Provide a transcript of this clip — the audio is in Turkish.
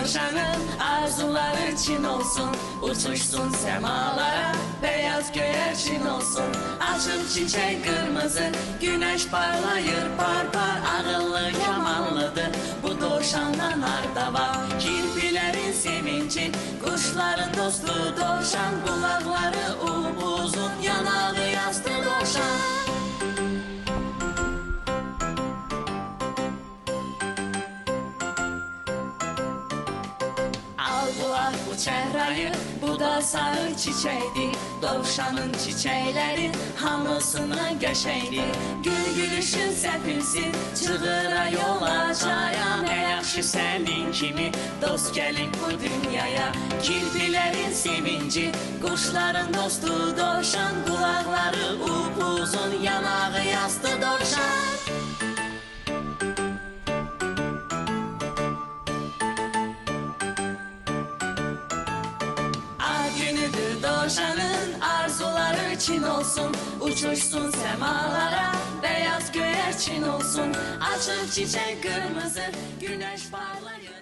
dovşanın arzuları için olsun. Uçuşsun semalara, beyaz göğerçin olsun. Açıp çiçek kırmızı, güneş parlayır par par. Ağıllı yamanlıdır bu dovşandan arda var. Kirpilerin sevinci, kuşların dostu dovşan. Kulakları upuzun, yanağı yastı dovşan. Aldılar bu çehrayı, bu da sarı çiçeğdi. Dovşanın çiçekleri hamısına göşeydi. Gül gülüşün sepilsin, çığıra yol açaya. Ne yaxşı senin kimi dost gelin bu dünyaya. Kirpilerin sevinci, kuşların dostu dovşan. Kulakları upuzun, yanağı yastı dovşan. Günüdür dovşanın arzuları için olsun. Uçuşsun semalara, beyaz göğerçin olsun. Açık çiçek kırmızı, güneş parlayır.